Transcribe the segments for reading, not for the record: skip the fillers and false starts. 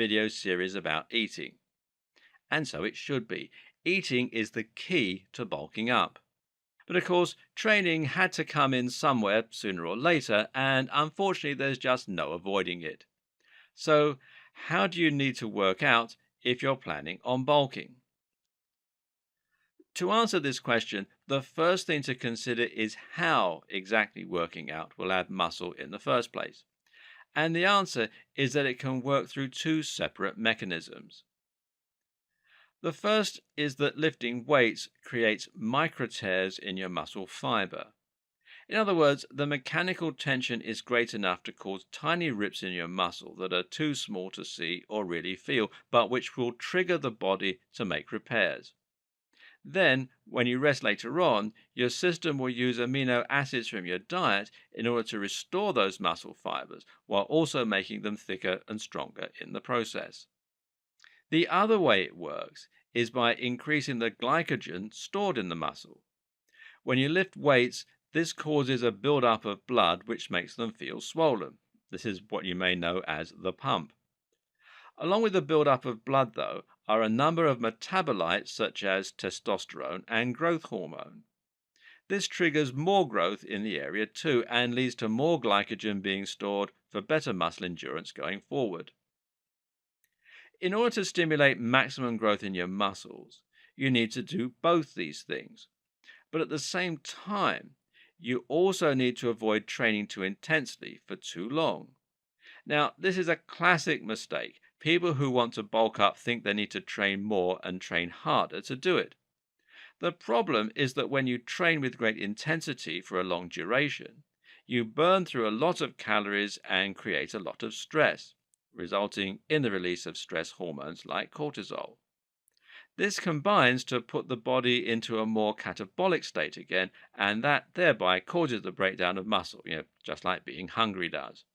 video series about eating. And so it should be. Eating is the key to bulking up. But of course, training had to come in somewhere sooner or later, and unfortunately, there's just no avoiding it. So, how do you need to work out if you're planning on bulking? To answer this question, the first thing to consider is how exactly working out will add muscle in the first place. And the answer is that it can work through two separate mechanisms. The first is that lifting weights creates micro tears in your muscle fiber. In other words, the mechanical tension is great enough to cause tiny rips in your muscle that are too small to see or really feel, but which will trigger the body to make repairs. Then, when you rest later on, your system will use amino acids from your diet in order to restore those muscle fibers while also making them thicker and stronger in the process. The other way it works is by increasing the glycogen stored in the muscle. When you lift weights, this causes a buildup of blood which makes them feel swollen. This is what you may know as the pump. Along with the buildup of blood, though, are a number of metabolites such as testosterone and growth hormone. This triggers more growth in the area too and leads to more glycogen being stored for better muscle endurance going forward. In order to stimulate maximum growth in your muscles, you need to do both these things. But at the same time, you also need to avoid training too intensely for too long. Now, this is a classic mistake. People who want to bulk up think they need to train more and train harder to do it. The problem is that when you train with great intensity for a long duration, you burn through a lot of calories and create a lot of stress, resulting in the release of stress hormones like cortisol. This combines to put the body into a more catabolic state again, and that thereby causes the breakdown of muscle, just like being hungry does.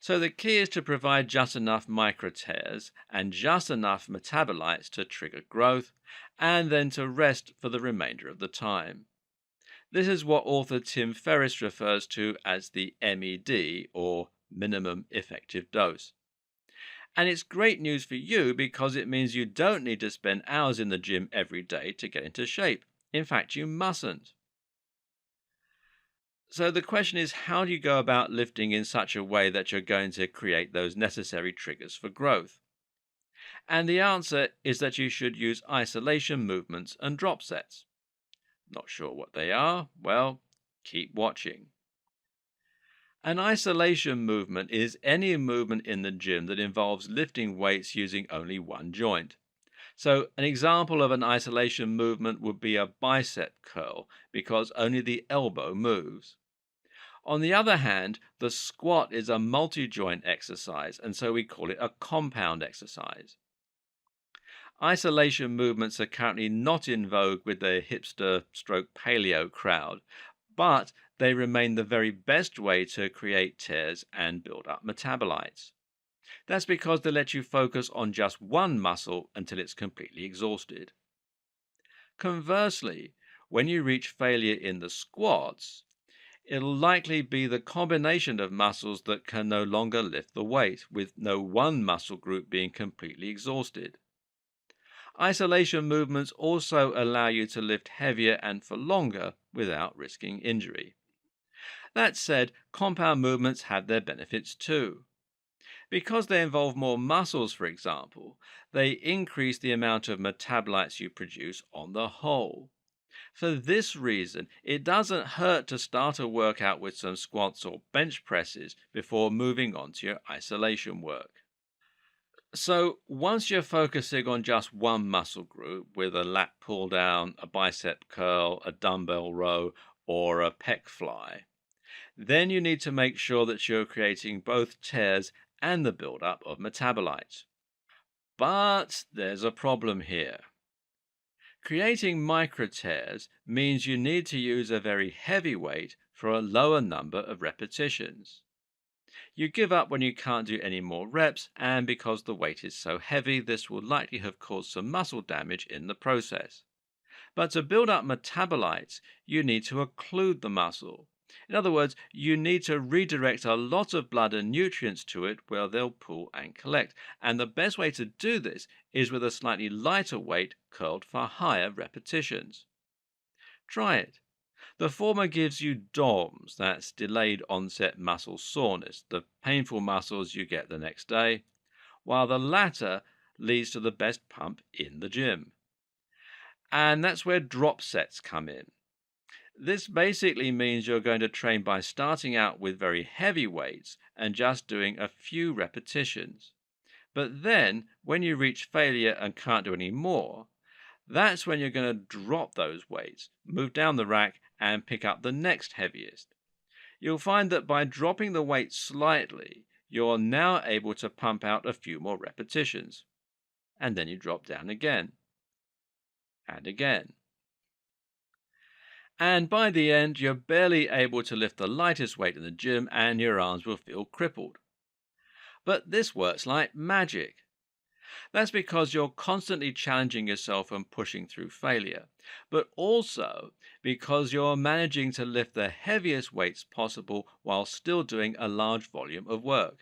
So the key is to provide just enough micro tears and just enough metabolites to trigger growth, and then to rest for the remainder of the time. This is what author Tim Ferriss refers to as the MED, or minimum effective dose. And it's great news for you because it means you don't need to spend hours in the gym every day to get into shape. In fact, you mustn't. So the question is, how do you go about lifting in such a way that you're going to create those necessary triggers for growth? And the answer is that you should use isolation movements and drop sets. Not sure what they are? Well, keep watching. An isolation movement is any movement in the gym that involves lifting weights using only one joint. So an example of an isolation movement would be a bicep curl because only the elbow moves. On the other hand, the squat is a multi-joint exercise, and so we call it a compound exercise. Isolation movements are currently not in vogue with the hipster stroke paleo crowd, but they remain the very best way to create tears and build up metabolites. That's because they let you focus on just one muscle until it's completely exhausted. Conversely, when you reach failure in the squats, it'll likely be the combination of muscles that can no longer lift the weight, with no one muscle group being completely exhausted. Isolation movements also allow you to lift heavier and for longer without risking injury. That said, compound movements have their benefits too. Because they involve more muscles, for example, they increase the amount of metabolites you produce on the whole. For this reason, it doesn't hurt to start a workout with some squats or bench presses before moving on to your isolation work. So, once you're focusing on just one muscle group with a lat pull down, a bicep curl, a dumbbell row, or a pec fly, then you need to make sure that you're creating both tears and the buildup of metabolites. But there's a problem here. Creating micro tears means you need to use a very heavy weight for a lower number of repetitions. You give up when you can't do any more reps, and because the weight is so heavy, this will likely have caused some muscle damage in the process. But to build up metabolites, you need to occlude the muscle. In other words, you need to redirect a lot of blood and nutrients to it where they'll pool and collect. And the best way to do this is with a slightly lighter weight curled for higher repetitions. Try it. The former gives you DOMS, that's delayed onset muscle soreness, the painful muscles you get the next day, while the latter leads to the best pump in the gym. And that's where drop sets come in. This basically means you're going to train by starting out with very heavy weights and just doing a few repetitions. But then, when you reach failure and can't do any more, that's when you're going to drop those weights, move down the rack, and pick up the next heaviest. You'll find that by dropping the weight slightly, you're now able to pump out a few more repetitions. And then you drop down again and again. And by the end, you're barely able to lift the lightest weight in the gym and your arms will feel crippled. But this works like magic. That's because you're constantly challenging yourself and pushing through failure, but also because you're managing to lift the heaviest weights possible while still doing a large volume of work.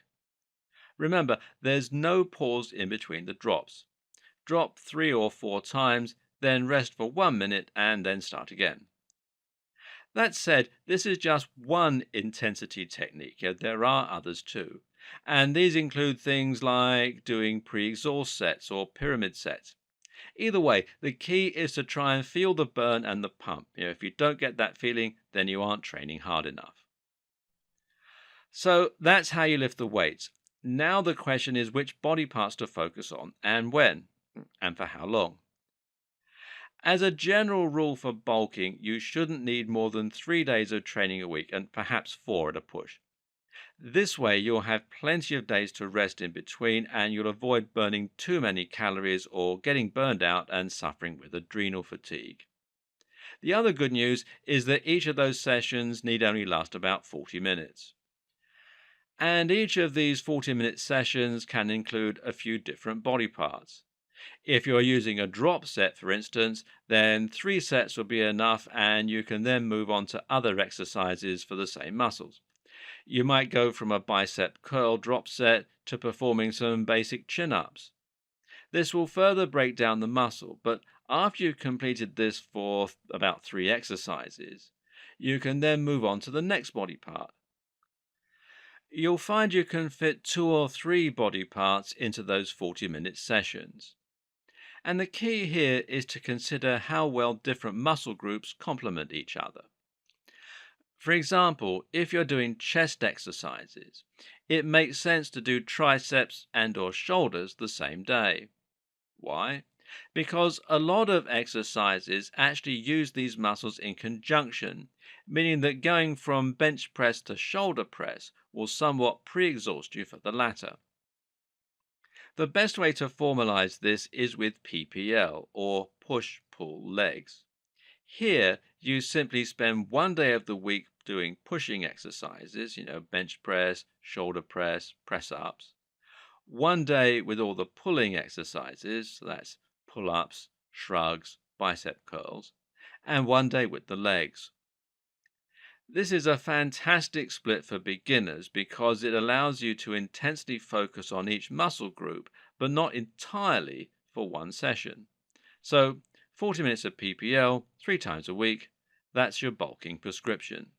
Remember, there's no pause in between the drops. Drop 3 or 4 times, then rest for 1 minute and then start again. That said, this is just one intensity technique. There are others too. And these include things like doing pre-exhaust sets or pyramid sets. Either way, the key is to try and feel the burn and the pump. If you don't get that feeling, then you aren't training hard enough. So that's how you lift the weights. Now the question is which body parts to focus on and when, and for how long. As a general rule for bulking, you shouldn't need more than 3 days of training a week and perhaps 4 at a push. This way, you'll have plenty of days to rest in between and you'll avoid burning too many calories or getting burned out and suffering with adrenal fatigue. The other good news is that each of those sessions need only last about 40 minutes. And each of these 40-minute sessions can include a few different body parts. If you're using a drop set, for instance, then 3 sets will be enough and you can then move on to other exercises for the same muscles. You might go from a bicep curl drop set to performing some basic chin-ups. This will further break down the muscle, but after you've completed this for about 3 exercises, you can then move on to the next body part. You'll find you can fit 2 or 3 body parts into those 40-minute sessions. And the key here is to consider how well different muscle groups complement each other. For example, if you're doing chest exercises, it makes sense to do triceps and/or shoulders the same day. Why? Because a lot of exercises actually use these muscles in conjunction, meaning that going from bench press to shoulder press will somewhat pre-exhaust you for the latter. The best way to formalize this is with PPL, or push-pull legs. Here, you simply spend 1 day of the week doing pushing exercises, bench press, shoulder press, press ups. 1 day with all the pulling exercises, so that's pull ups, shrugs, bicep curls, and 1 day with the legs. This is a fantastic split for beginners because it allows you to intensely focus on each muscle group, but not entirely for one session. So, 40 minutes of PPL, 3 times a week, that's your bulking prescription.